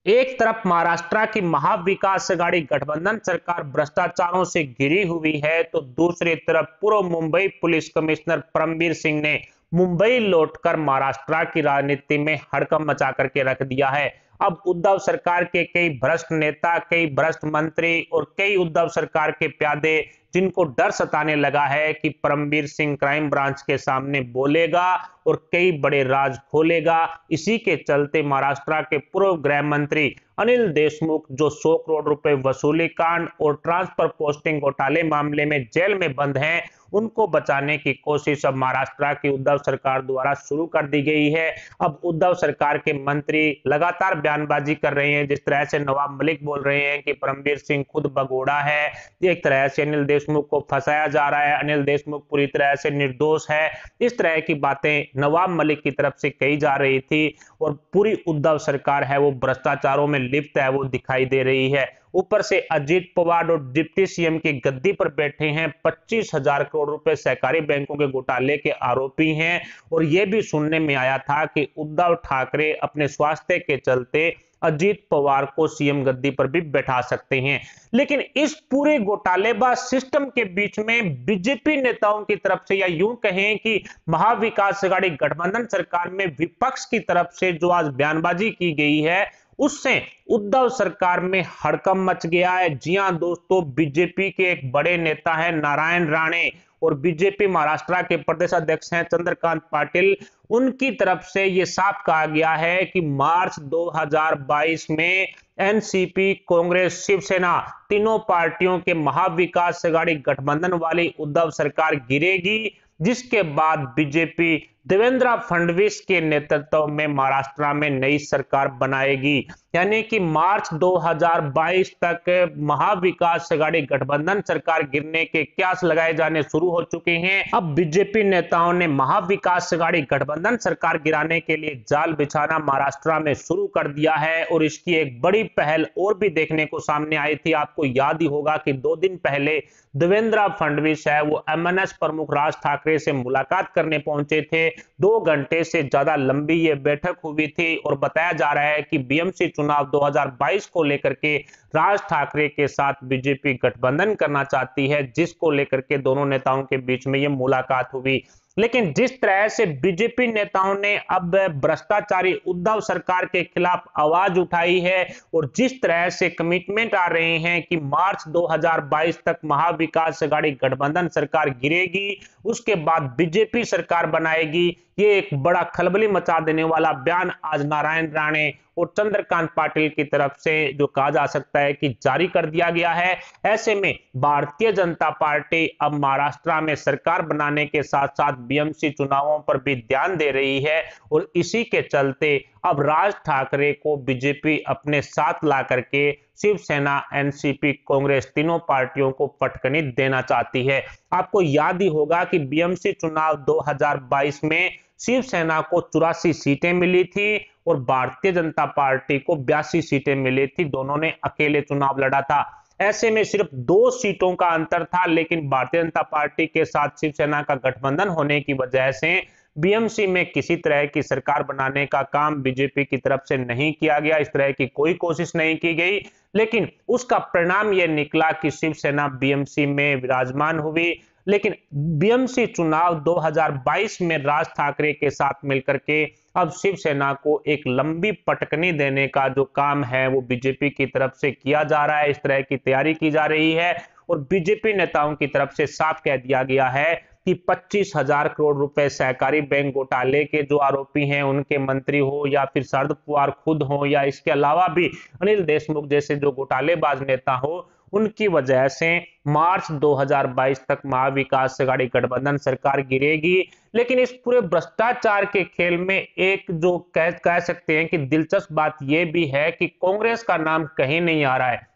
एक तरफ महाराष्ट्र की महाविकास अघाड़ी गठबंधन सरकार भ्रष्टाचारों से घिरी हुई है, तो दूसरी तरफ पूर्व मुंबई पुलिस कमिश्नर परमबीर सिंह ने मुंबई लौटकर महाराष्ट्र की राजनीति में हड़कंप मचा करके रख दिया है। अब उद्धव सरकार के कई भ्रष्ट नेता, कई भ्रष्ट मंत्री और कई उद्धव सरकार के प्यादे, जिनको डर सताने लगा है कि परमबीर सिंह क्राइम ब्रांच के सामने बोलेगा और कई बड़े राज खोलेगा। इसी के चलते महाराष्ट्र के पूर्व गृह मंत्री अनिल देशमुख, जो 100 करोड़ रुपए वसूली कांड और ट्रांसफर पोस्टिंग घोटाले मामले में जेल में बंद हैं, उनको बचाने की कोशिश अब महाराष्ट्र की उद्धव सरकार द्वारा शुरू कर दी गई है। अब उद्धव सरकार के मंत्री लगातार बयानबाजी कर रहे हैं, जिस तरह से नवाब मलिक बोल रहे हैं कि परमबीर सिंह खुद भगोड़ा है, एक तरह से अनिल देशमुख को फंसाया जा रहा है, अनिल देशमुख पूरी तरह से निर्दोष है। इस तरह की बातें नवाब मलिक की तरफ से कही जा रही थी और पूरी उद्धव सरकार है वो भ्रष्टाचारों में लिप्त है, वो दिखाई दे रही है। ऊपर से अजीत पवार और डिप्टी सीएम की गद्दी पर बैठे हैं, 25,000 करोड़ रुपए सहकारी बैंकों के घोटाले के आरोपी हैं। और यह भी सुनने में आया था कि उद्धव ठाकरे अपने स्वास्थ्य के चलते अजीत पवार को सीएम गद्दी पर भी बैठा सकते हैं। लेकिन इस पूरे घोटालेबाज सिस्टम के बीच में बीजेपी नेताओं की तरफ से, या यूं कहें कि महाविकास अघाड़ी गठबंधन सरकार में विपक्ष की तरफ से जो आज बयानबाजी की गई है, उससे उद्धव सरकार में हड़कंप मच गया है। जी हां दोस्तों, बीजेपी के एक बड़े नेता है नारायण राणे और बीजेपी महाराष्ट्र के प्रदेश अध्यक्ष हैं चंद्रकांत पाटिल, उनकी तरफ से यह साफ कहा गया है कि मार्च 2022 में एनसीपी, कांग्रेस, शिवसेना तीनों पार्टियों के महाविकास अघाड़ी गठबंधन वाली उद्धव सरकार गिरेगी, जिसके बाद बीजेपी देवेंद्र फडणवीस के नेतृत्व में महाराष्ट्र में नई सरकार बनाएगी। यानी कि मार्च 2022 तक महाविकास अघाड़ी गठबंधन सरकार गिरने के क्यास लगाए जाने शुरू हो चुके हैं। अब बीजेपी नेताओं ने महाविकास अघाड़ी गठबंधन सरकार गिराने के लिए जाल बिछाना महाराष्ट्र में शुरू कर दिया है और इसकी एक बड़ी पहल और भी देखने को सामने आई थी। आपको याद ही होगा कि 2 दिन पहले देवेंद्र फडणवीस है वो एमएनएस प्रमुख राज ठाकरे से मुलाकात करने पहुंचे थे। 2 घंटे से ज्यादा लंबी ये बैठक हुई थी और बताया जा रहा है कि बीएमसी चुनाव 2022 को लेकर के राज ठाकरे के साथ बीजेपी गठबंधन करना चाहती है, जिसको लेकर के दोनों नेताओं के बीच में ये मुलाकात हुई। लेकिन जिस तरह से बीजेपी नेताओं ने अब भ्रष्टाचारी उद्धव सरकार के खिलाफ आवाज उठाई है और जिस तरह से कमिटमेंट आ रहे हैं कि मार्च 2022 तक महाविकास अघाड़ी गठबंधन सरकार गिरेगी, उसके बाद बीजेपी सरकार बनाएगी, ये एक बड़ा खलबली मचा देने वाला बयान आज नारायण राणे और चंद्रकांत पाटिल की तरफ से जो कहा जा सकता है कि जारी कर दिया गया है। ऐसे में भारतीय जनता पार्टी अब महाराष्ट्र में सरकार बनाने के साथ साथ बीएमसी चुनावों पर भी ध्यान दे रही है और इसी के चलते अब राज ठाकरे को बीजेपी अपने साथ ला करके शिवसेना, एनसीपी, कांग्रेस तीनों पार्टियों को पटकनी देना चाहती है। आपको याद ही होगा कि बीएमसी चुनाव 2022 में शिवसेना को 84 सीटें मिली थी और भारतीय जनता पार्टी को 82 सीटें मिली थी। दोनों ने अकेले चुनाव लड़ा था। ऐसे में सिर्फ 2 सीटों का अंतर था, लेकिन भारतीय जनता पार्टी के साथ शिवसेना का गठबंधन होने की वजह से बीएमसी में किसी तरह की सरकार बनाने का काम बीजेपी की तरफ से नहीं किया गया, इस तरह की कोई कोशिश नहीं की गई। लेकिन उसका परिणाम यह निकला कि शिवसेना बीएमसी में विराजमान हुई। लेकिन बीएमसी चुनाव 2022 में राज ठाकरे के साथ मिलकर के अब शिवसेना को एक लंबी पटकनी देने का जो काम है वो बीजेपी की तरफ से किया जा रहा है, इस तरह की तैयारी की जा रही है। और बीजेपी नेताओं की तरफ से साफ कह दिया गया है कि 25,000 करोड़ रुपए सहकारी बैंक घोटाले के जो आरोपी हैं, उनके मंत्री हो या फिर शरद पवार खुद हो या इसके अलावा भी अनिल देशमुख जैसे जो घोटालेबाज नेता हो, उनकी वजह से मार्च 2022 तक महाविकास अघाड़ी गठबंधन सरकार गिरेगी। लेकिन इस पूरे भ्रष्टाचार के खेल में एक जो कह सकते हैं कि दिलचस्प बात यह भी है कि कांग्रेस का नाम कहीं नहीं आ रहा है।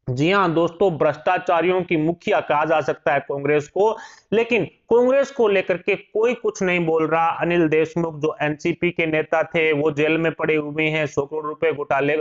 जी हां दोस्तों, भ्रष्टाचारियों की मुखिया कहा जा सकता है कांग्रेस को, लेकिन कांग्रेस को लेकर के कोई कुछ नहीं बोल रहा। अनिल देशमुख जो एनसीपी के नेता थे वो जेल में पड़े हुए हैं 100 करोड़ रुपए घोटाले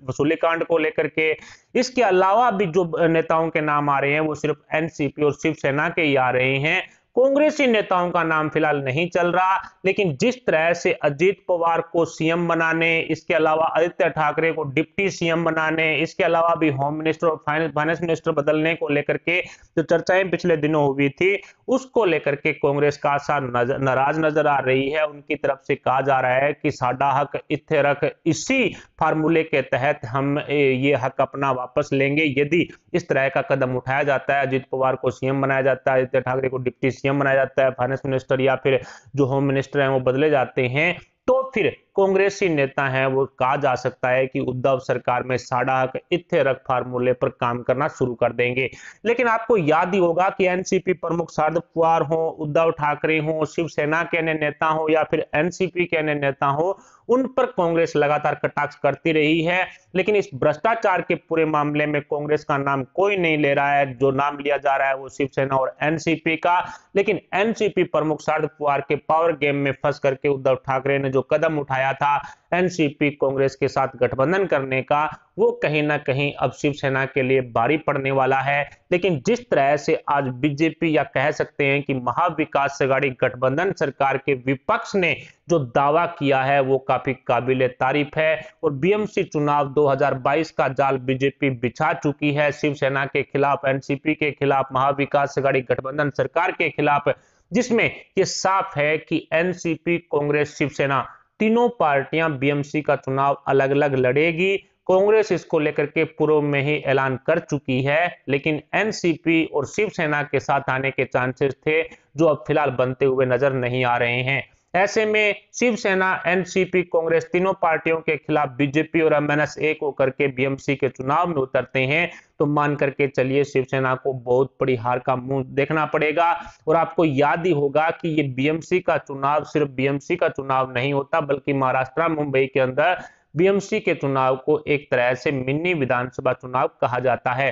वसूली कांड को लेकर के। इसके अलावा भी जो नेताओं के नाम आ रहे हैं वो सिर्फ एनसीपी और शिवसेना के ही आ रहे हैं। कांग्रेसी नेताओं का नाम फिलहाल नहीं चल रहा, लेकिन जिस तरह से अजीत पवार को सीएम बनाने, इसके अलावा आदित्य ठाकरे को डिप्टी सीएम बनाने, इसके अलावा भी होम मिनिस्टर और फाइनेंस मिनिस्टर बदलने को लेकर के जो चर्चाएं पिछले दिनों हुई थी, उसको लेकर के कांग्रेस का नाराज नजर आ रही है। उनकी तरफ से कहा जा रहा है कि साडा हक इत्थे रख, इसी फार्मूले के तहत हम ये हक अपना वापस लेंगे यदि इस तरह का कदम उठाया जाता है, अजीत पवार को सीएम बनाया जाता है, आदित्य ठाकरे को डिप्टी सीएम बनाया जाता है, फाइनेंस मिनिस्टर या फिर जो होम मिनिस्टर हैं वो बदले जाते हैं, तो फिर कांग्रेसी नेता हैं वो कहा जा सकता है कि उद्धव सरकार में साडा हक इत्थे रख फार्मूले पर काम करना शुरू कर देंगे। लेकिन आपको याद ही होगा कि एनसीपी प्रमुख शरद पवार हो, उद्धव ठाकरे हो, शिवसेना के अन्य नेता हो या फिर एनसीपी के अन्य नेता हो, उन पर कांग्रेस लगातार कटाक्ष करती रही है। लेकिन इस भ्रष्टाचार के पूरे मामले में कांग्रेस का नाम कोई नहीं ले रहा है। जो नाम लिया जा रहा है वो शिवसेना और एनसीपी का। लेकिन एनसीपी प्रमुख शरद पवार के पावर गेम में फंस करके उद्धव ठाकरे ने जो कदम उठाया था एनसीपी कांग्रेस के साथ गठबंधन करने का, वो कहीं ना कहीं अब शिवसेना के लिए भारी पड़ने वाला है। लेकिन जिस तरह से आज बीजेपी या कह सकते हैं कि महाविकास अघाड़ी गठबंधन सरकार के विपक्ष ने जो दावा किया है वो काफी काबिले तारीफ है। और बीएमसी चुनाव 2022 का जाल बीजेपी बिछा चुकी है शिवसेना के खिलाफ, एनसीपी के खिलाफ, महाविकास अघाड़ी गठबंधन सरकार के खिलाफ, जिसमें ये साफ है कि एनसीपी, कांग्रेस, शिवसेना तीनों पार्टियां बीएमसी का चुनाव अलग अलग लड़ेगी। कांग्रेस इसको लेकर के पूर्व में ही ऐलान कर चुकी है, लेकिन एनसीपी और शिवसेना के साथ आने के चांसेस थे जो अब फिलहाल बनते हुए नजर नहीं आ रहे हैं। ऐसे में शिवसेना, एनसीपी, कांग्रेस तीनों पार्टियों के खिलाफ बीजेपी और एमएनएस एक होकर के बीएमसी के चुनाव में उतरते हैं तो मान करके चलिए शिवसेना को बहुत बड़ी हार का मुंह देखना पड़ेगा। और आपको याद ही होगा कि ये बीएमसी का चुनाव सिर्फ बीएमसी का चुनाव नहीं होता, बल्कि महाराष्ट्र, मुंबई के अंदर बीएमसी के चुनाव को एक तरह से मिनी विधानसभा चुनाव कहा जाता है।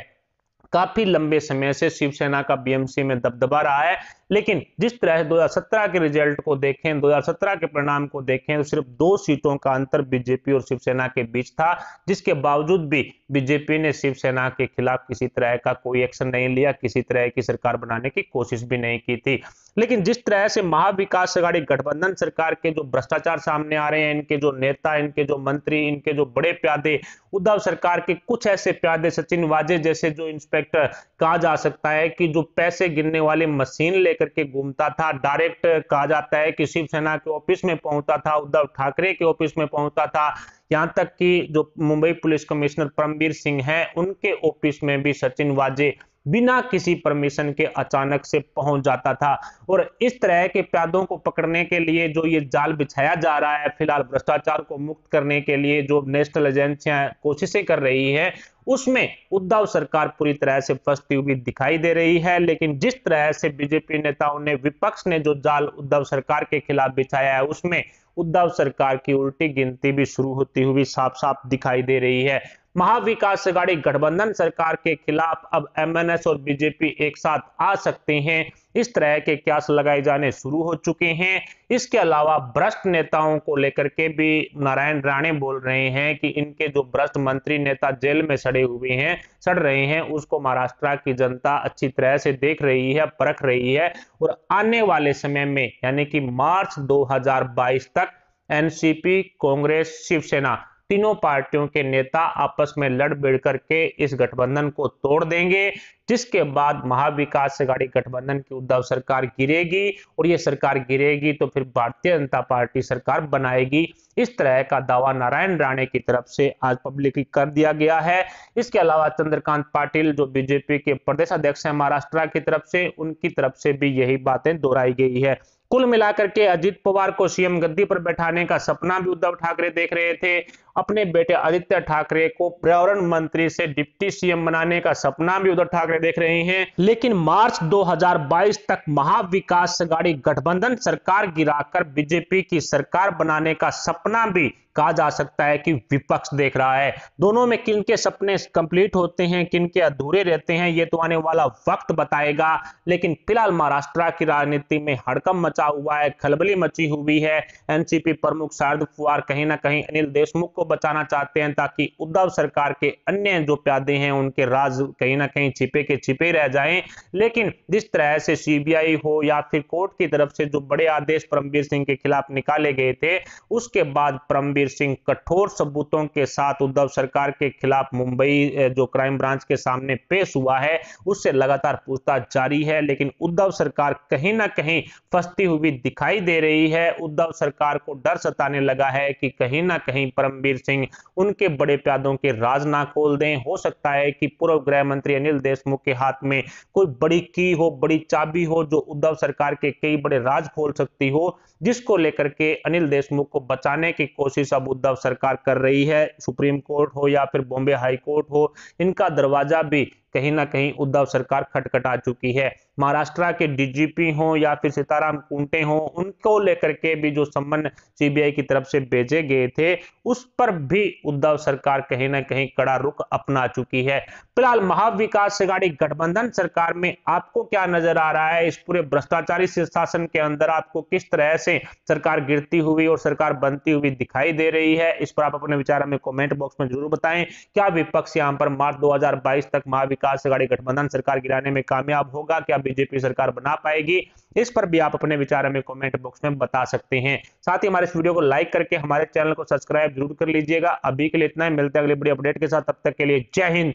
काफी लंबे समय से शिवसेना का बीएमसी में दबदबा रहा है, लेकिन जिस तरह 2017 के रिजल्ट को देखें, 2017 के परिणाम को देखें तो सिर्फ 2 सीटों का अंतर बीजेपी और शिवसेना के बीच था, जिसके बावजूद भी बीजेपी ने शिवसेना के खिलाफ किसी तरह का कोई एक्शन नहीं लिया, किसी तरह की सरकार बनाने की कोशिश भी नहीं की थी। लेकिन जिस तरह से महाविकास अघाड़ी गठबंधन सरकार के जो भ्रष्टाचार सामने आ रहे हैं, इनके जो नेता, इनके जो मंत्री, इनके जो बड़े प्यादे, उद्धव सरकार के कुछ ऐसे प्यादे, सचिन वाजे जैसे जो इंस्पेक्टर, कहा जा सकता है कि जो पैसे गिनने वाली मशीन लेकर के घूमता था, डायरेक्ट कहा जाता है कि शिवसेना के ऑफिस में पहुंचता था, उद्धव ठाकरे के ऑफिस में पहुंचता था, यहां तक कि जो मुंबई पुलिस कमिश्नर परमबीर सिंह हैं उनके ऑफिस में भी सचिन वाजे बिना किसी परमिशन के अचानक से पहुंच जाता था। और इस तरह के प्यादों को पकड़ने के लिए जो ये जाल बिछाया जा रहा है, फिलहाल भ्रष्टाचार को मुक्त करने के लिए जो नेशनल एजेंसियां कोशिशें कर रही है, उसमें उद्धव सरकार पूरी तरह से फंसती हुई दिखाई दे रही है। लेकिन जिस तरह से बीजेपी नेताओं ने, विपक्ष ने जो जाल उद्धव सरकार के खिलाफ बिछाया है, उसमें उद्धव सरकार की उल्टी गिनती भी शुरू होती हुई साफ साफ दिखाई दे रही है। महाविकास अघाड़ी गठबंधन सरकार के खिलाफ अब एमएनएस और बीजेपी एक साथ आ सकते हैं, इस तरह के क्यास लगाए जाने शुरू हो चुके हैं। इसके अलावा भ्रष्ट नेताओं को लेकर के भी नारायण राणे बोल रहे हैं कि इनके जो भ्रष्ट मंत्री नेता जेल में सड़ रहे हैं, उसको महाराष्ट्र की जनता अच्छी तरह से देख रही है, परख रही है। और आने वाले समय में यानी कि मार्च 2022 तक एनसीपी, कांग्रेस, शिवसेना तीनों पार्टियों के नेता आपस में लड़ भिड़ करके इस गठबंधन को तोड़ देंगे, जिसके बाद महाविकास अघाड़ी गठबंधन की उद्धव सरकार गिरेगी। और ये सरकार गिरेगी तो फिर भारतीय जनता पार्टी सरकार बनाएगी। इस तरह का दावा नारायण राणे की तरफ से आज पब्लिकली कर दिया गया है। इसके अलावा चंद्रकांत पाटिल जो बीजेपी के प्रदेश अध्यक्ष हैं महाराष्ट्र की तरफ से, उनकी तरफ से भी यही बातें दोहराई गई है। कुल मिलाकर के अजीत पवार को सीएम गद्दी पर बैठाने का सपना भी उद्धव ठाकरे देख रहे थे। अपने बेटे आदित्य ठाकरे को पर्यावरण मंत्री से डिप्टी सीएम बनाने का सपना भी उद्धव ठाकरे देख रहे हैं। लेकिन मार्च 2022 तक महाविकास अघाड़ी गठबंधन सरकार गिराकर बीजेपी की सरकार बनाने का सपना भी कहा जा सकता है कि विपक्ष देख रहा है। दोनों में किनके सपने कंप्लीट होते हैं, किनके अधूरे रहते हैं, ये तो आने वाला वक्त बताएगा। लेकिन फिलहाल महाराष्ट्र की राजनीति में हड़कंप मचा हुआ है, खलबली मची हुई है। एनसीपी प्रमुख शरद पवार कहीं ना कहीं अनिल देशमुख को बचाना चाहते हैं ताकि उद्धव सरकार के अन्य जो प्यादे हैं उनके राज कहीं ना कहीं छिपे के छिपे रह जाएं। लेकिन जिस तरह से सीबीआई हो या फिर कोर्ट की तरफ से जो बड़े आदेश परमबीर सिंह के खिलाफ निकाले गए थे, उसके बाद परमबीर सिंह कठोर सबूतों के साथ उद्धव सरकार के खिलाफ मुंबई जो क्राइम ब्रांच के सामने पेश हुआ है, उससे लगातार पूछताछ जारी है। लेकिन उद्धव सरकार कहीं ना कहीं फंसती हुई दिखाई दे रही है। उद्धव सरकार को डर सताने लगा है कि कहीं ना कहीं परमबीर सिंह उनके बड़े प्यादों के राज ना खोल दें। हो सकता है कि पूर्व गृह मंत्री अनिल देशमुख के हाथ में कोई बड़ी की हो, बड़ी चाबी हो जो उद्धव सरकार के कई बड़े राज खोल सकती हो, जिसको लेकर के अनिल देशमुख को बचाने की कोशिश अब उद्धव सरकार कर रही है। सुप्रीम कोर्ट हो या फिर बॉम्बे हाई कोर्ट हो, इनका दरवाजा भी कहीं ना कहीं उद्धव सरकार खटखटा चुकी है। महाराष्ट्र के डीजीपी हो या फिर सीताराम कुंटे हो, उनको लेकर के भी जो सम्मन सीबीआई की तरफ से भेजे गए थे, उस पर भी उद्धव सरकार कहीं ना कहीं कड़ा रुख अपना चुकी है। फिलहाल महाविकास अघाड़ी गठबंधन सरकार में आपको क्या नजर आ रहा है? इस पूरे भ्रष्टाचारी शासन के अंदर आपको किस तरह से सरकार गिरती हुई और सरकार बनती हुई दिखाई दे रही है? इस पर आप अपने विचार हमें कमेंट बॉक्स में जरूर बताएं। क्या विपक्ष यहां पर मार्च 2022 तक महाविकास अघाड़ी गठबंधन सरकार गिराने में कामयाब होगा? क्या बीजेपी सरकार बना पाएगी? इस पर भी आप अपने विचार हमें कमेंट बॉक्स में बता सकते हैं। साथ ही हमारे इस वीडियो को लाइक करके हमारे चैनल को सब्सक्राइब जरूर कर लीजिएगा। अभी के लिए इतना ही, मिलते हैं अगले बड़ी अपडेट के साथ। तब तक के लिए जय हिंद,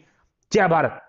जय भारत।